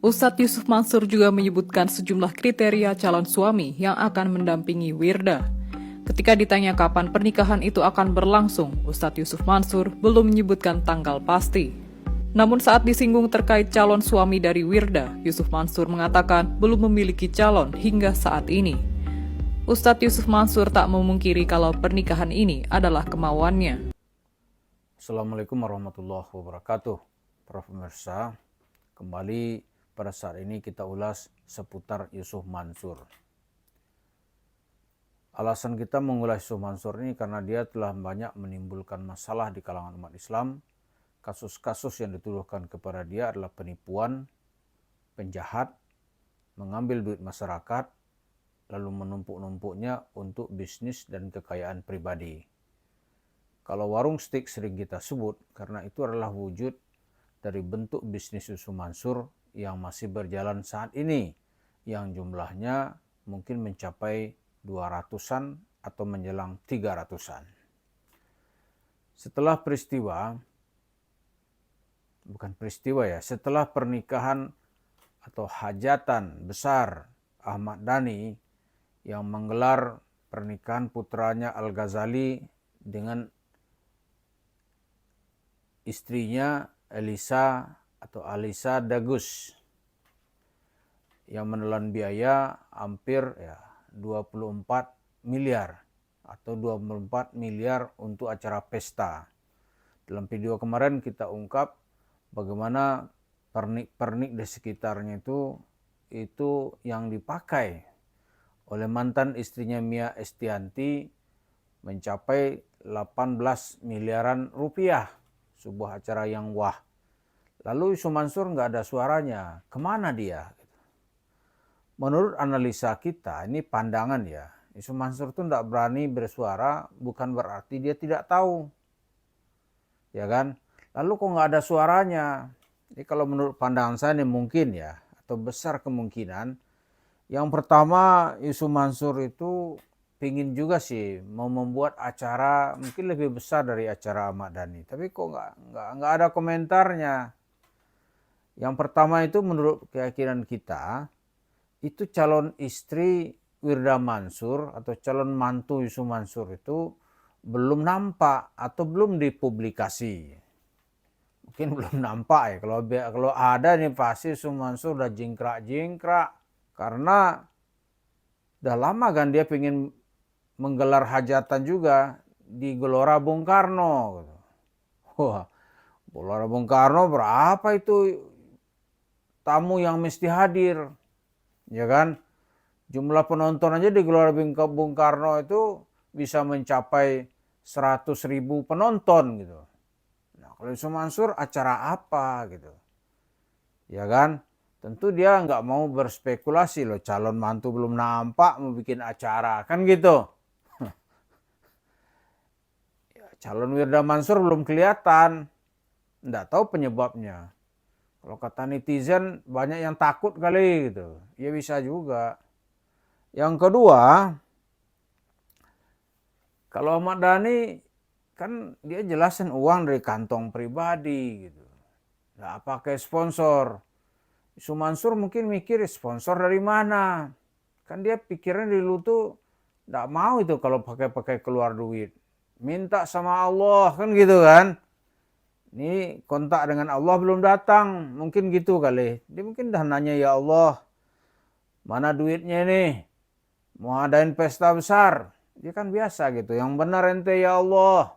Ustadz Yusuf Mansur juga menyebutkan sejumlah kriteria calon suami yang akan mendampingi Wirda. Ketika ditanya kapan pernikahan itu akan berlangsung, Ustadz Yusuf Mansur belum menyebutkan tanggal pasti. Namun saat disinggung terkait calon suami dari Wirda, Yusuf Mansur mengatakan belum memiliki calon hingga saat ini. Ustadz Yusuf Mansur tak memungkiri kalau pernikahan ini adalah kemauannya. Assalamualaikum warahmatullahi wabarakatuh. Para pemirsa, kembali pada saat ini kita ulas seputar Yusuf Mansur. Alasan kita mengulas Yusuf Mansur ini karena dia telah banyak menimbulkan masalah di kalangan umat Islam. Kasus-kasus yang dituduhkan kepada dia adalah penipuan, penjahat, mengambil duit masyarakat, lalu menumpuk-numpuknya untuk bisnis dan kekayaan pribadi. Kalau warung stik sering kita sebut karena itu adalah wujud dari bentuk bisnis Yusuf Mansur yang masih berjalan saat ini, yang jumlahnya mungkin mencapai 200-an atau menjelang 300-an. Setelah pernikahan atau hajatan besar Ahmad Dhani yang menggelar pernikahan putranya Al-Ghazali dengan istrinya Alisa Dagus yang menelan biaya hampir 24 miliar atau 24 miliar untuk acara pesta. Dalam video kemarin kita ungkap bagaimana pernik-pernik di sekitarnya itu yang dipakai oleh mantan istrinya Mia Estianti mencapai 18 miliaran rupiah. Sebuah acara yang wah. Lalu Yusuf Mansur nggak ada suaranya. Kemana dia? Menurut analisa kita, ini pandangan ya. Yusuf Mansur itu nggak berani bersuara, bukan berarti dia tidak tahu. Ya kan? Lalu kok nggak ada suaranya? Ini kalau menurut pandangan saya ini mungkin ya, atau besar kemungkinan. Yang pertama, Yusuf Mansur itu pingin juga sih mau membuat acara mungkin lebih besar dari acara Ahmad Dhani, tapi kok nggak ada komentarnya. Yang pertama itu menurut keyakinan kita itu calon istri Wirda Mansur atau calon mantu Yusuf Mansur itu belum nampak atau belum dipublikasi. Mungkin belum nampak ya. Kalau ada nih pasti Yusuf Mansur udah jingkrak karena udah lama kan dia pengen menggelar hajatan juga di Gelora Bung Karno. Wah, Gelora Bung Karno berapa itu tamu yang mesti hadir, ya kan? Jumlah penonton aja di Gelora Bung Karno itu bisa mencapai 100.000 penonton gitu. Nah, kalau Yusuf Mansur acara apa gitu, ya kan? Tentu dia nggak mau berspekulasi loh, calon mantu belum nampak mau bikin acara, kan gitu. Calon Wirda Mansur belum kelihatan, nggak tahu penyebabnya. Kalau kata netizen banyak yang takut kali gitu, ya bisa juga. Yang kedua, kalau Ahmad Dhani kan dia jelasin uang dari kantong pribadi gitu, nggak pakai sponsor. Yusuf Mansur mungkin mikir sponsor dari mana, kan dia pikirnya dulu tuh nggak mau itu kalau pakai keluar duit. Minta sama Allah kan gitu kan. Ini kontak dengan Allah belum datang. Mungkin gitu kali. Dia mungkin dah nanya, ya Allah, mana duitnya nih? Mau adain pesta besar. Dia kan biasa gitu. Yang benar ente ya Allah.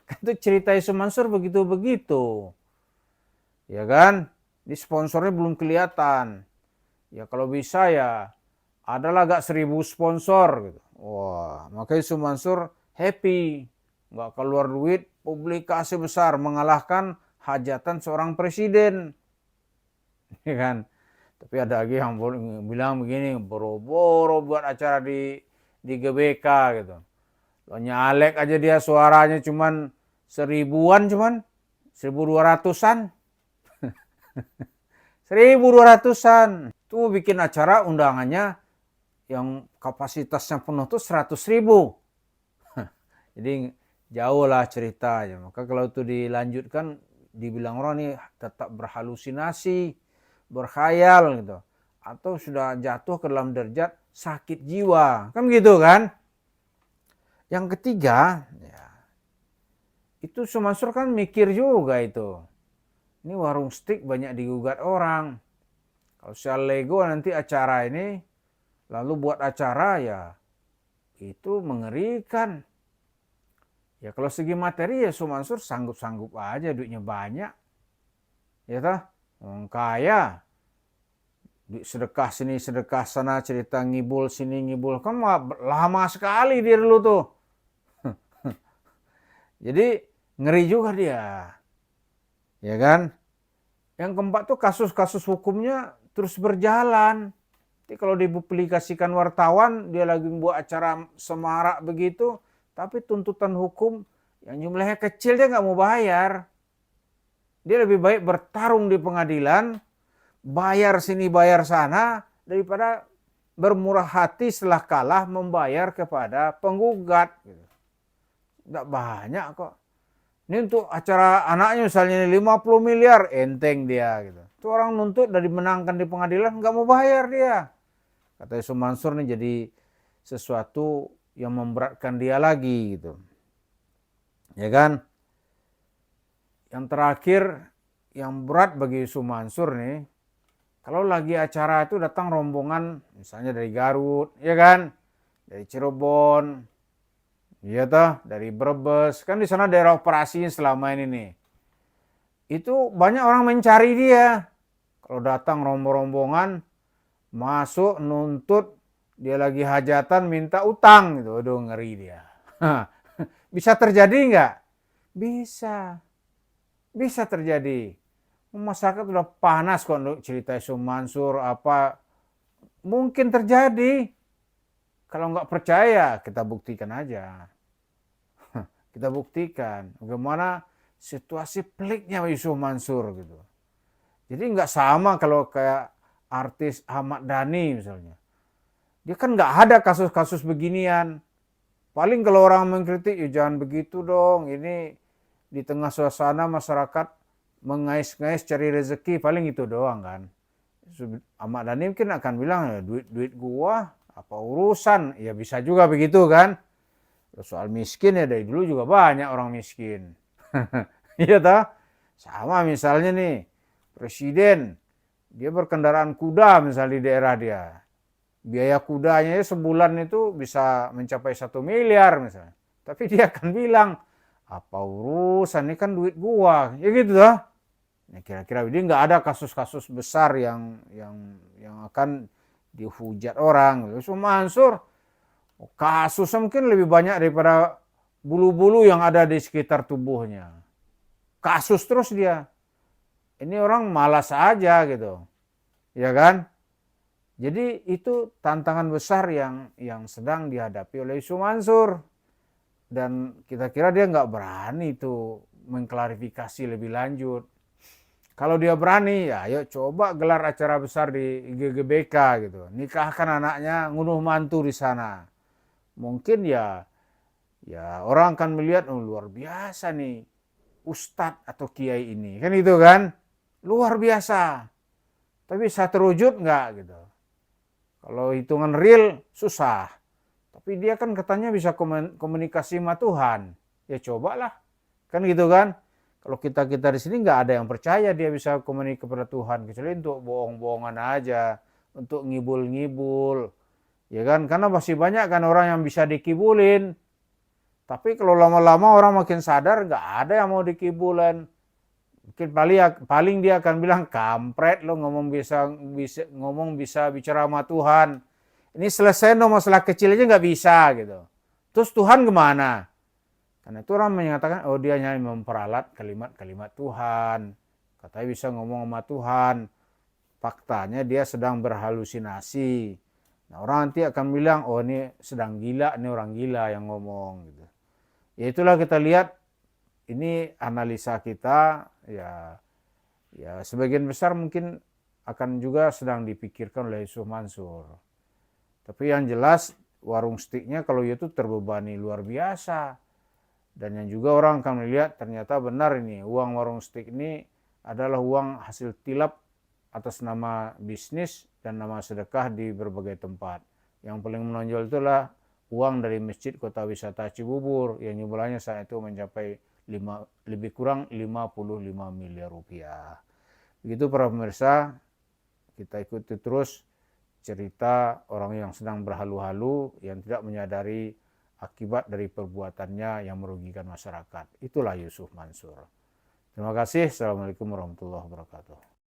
Kan itu cerita Yusuf Mansur begitu-begitu. Ya kan? Di sponsornya belum kelihatan. Ya kalau bisa ya adalah gak 1.000 sponsor gitu. Wah, makanya Yusuf Mansur happy, nggak keluar duit, publikasi besar mengalahkan hajatan seorang presiden, ya kan? Tapi ada lagi yang bilang begini, boro-boro buat acara di GBK gitu. Lo nyalek aja dia suaranya cuman 1.000-an, cuman 1.200-an, 1.200-an. Tuh bikin acara undangannya yang kapasitasnya penuh tuh 100.000. Jadi jauh lah ceritanya. Maka kalau itu dilanjutkan, dibilang orang ini tetap berhalusinasi, berkhayal gitu, atau sudah jatuh ke dalam derajat sakit jiwa, kan gitu kan. Yang ketiga, ya, itu Sumansur kan mikir juga itu. Ini warung stik banyak digugat orang. Kalau saya lego nanti acara ini, lalu buat acara ya, itu mengerikan. Ya kalau segi materi ya Sumansur sanggup-sanggup aja, duitnya banyak. Ya toh, orang kaya. Duit sedekah sini, sedekah sana, cerita ngibul sini, ngibul. Kan lama sekali dia dulu tuh. Jadi ngeri juga dia. Ya kan? Yang keempat tuh kasus-kasus hukumnya terus berjalan. Jadi kalau dipublikasikan wartawan, dia lagi membuat acara semarak begitu, tapi tuntutan hukum yang jumlahnya kecil dia nggak mau bayar. Dia lebih baik bertarung di pengadilan, bayar sini bayar sana, daripada bermurah hati setelah kalah membayar kepada penggugat. Nggak banyak kok. Ini untuk acara anaknya misalnya 50 miliar, enteng dia gitu. Itu orang nuntut dari menangkan di pengadilan nggak mau bayar dia. Kata Sumansur nih jadi sesuatu yang memberatkan dia lagi gitu. Ya kan? Yang terakhir yang berat bagi Sumansur nih, kalau lagi acara itu datang rombongan misalnya dari Garut, ya kan? Dari Cirebon, iya toh, dari Brebes, kan di sana daerah operasinya selama ini nih. Itu banyak orang mencari dia. Kalau datang rombongan masuk nuntut, dia lagi hajatan minta utang gitu. Aduh ngeri dia. Bisa terjadi nggak? Bisa. Bisa terjadi. Masyarakat udah panas kok untuk cerita Sumansur apa. Mungkin terjadi. Kalau nggak percaya kita buktikan aja. Kita buktikan bagaimana situasi peliknya Yusuf Mansur gitu. Jadi nggak sama kalau kayak artis Ahmad Dhani misalnya. Dia kan nggak ada kasus-kasus beginian. Paling kalau orang mengkritik, ya jangan begitu dong. Ini di tengah suasana masyarakat mengais-ngais cari rezeki, paling itu doang kan. Ahmad Dhani mungkin akan bilang, ya, duit gua apa urusan? Ya bisa juga begitu kan. Soal miskin ya dari dulu juga banyak orang miskin. Iya toh? Sama misalnya nih, presiden, dia berkendaraan kuda misalnya di daerah dia. Biaya kudanya sebulan itu bisa mencapai 1 miliar misalnya. Tapi dia akan bilang, apa urusan, ini kan duit gua. Ya gitu toh. Nah, kira-kira ini nggak ada kasus-kasus besar yang akan dihujat orang. Yusuf Mansur, kasusnya mungkin lebih banyak daripada bulu-bulu yang ada di sekitar tubuhnya. Kasus terus dia. Ini orang malas aja gitu. Ya kan? Jadi itu tantangan besar yang sedang dihadapi oleh Yusuf Mansur. Dan kita kira dia nggak berani tuh mengklarifikasi lebih lanjut. Kalau dia berani, ya ayo coba gelar acara besar di GGBK gitu. Nikahkan anaknya, ngunduh mantu di sana. Mungkin ya orang akan melihat, oh luar biasa nih ustadz atau kiai ini. Kan itu kan, luar biasa. Tapi bisa terwujud nggak gitu. Kalau hitungan real, susah. Tapi dia kan katanya bisa komunikasi sama Tuhan. Ya cobalah. Kan gitu kan. Kalau kita di sini nggak ada yang percaya dia bisa komunikasi kepada Tuhan. Kecuali untuk bohong-bohongan aja. Untuk ngibul-ngibul. Ya kan, karena masih banyak kan orang yang bisa dikibulin. Tapi kalau lama-lama orang makin sadar nggak ada yang mau dikibulin. Mungkin paling dia akan bilang, kampret lo ngomong bisa bicara sama Tuhan. Ini selesai no masalah kecil aja nggak bisa gitu. Terus Tuhan kemana? Karena itu orang menyatakan, oh dia hanya memperalat kalimat-kalimat Tuhan. Katanya bisa ngomong sama Tuhan. Faktanya dia sedang berhalusinasi. Nah orang nanti akan bilang, oh ini sedang gila, ini orang gila yang ngomong gitu. Ya itulah kita lihat, ini analisa kita, ya sebagian besar mungkin akan juga sedang dipikirkan oleh Yusuf Mansur. Tapi yang jelas warung stiknya kalau itu terbebani luar biasa. Dan yang juga orang akan melihat ternyata benar ini uang warung stik ini adalah uang hasil tilap atas nama bisnis dan nama sedekah di berbagai tempat. Yang paling menonjol itulah uang dari Masjid Kota Wisata Cibubur yang jumlahnya saat itu mencapai lebih kurang 55 miliar rupiah. Begitu para pemirsa, kita ikuti terus cerita orang yang sedang berhalu-halu yang tidak menyadari akibat dari perbuatannya yang merugikan masyarakat. Itulah Yusuf Mansur. Terima kasih. Assalamualaikum warahmatullahi wabarakatuh.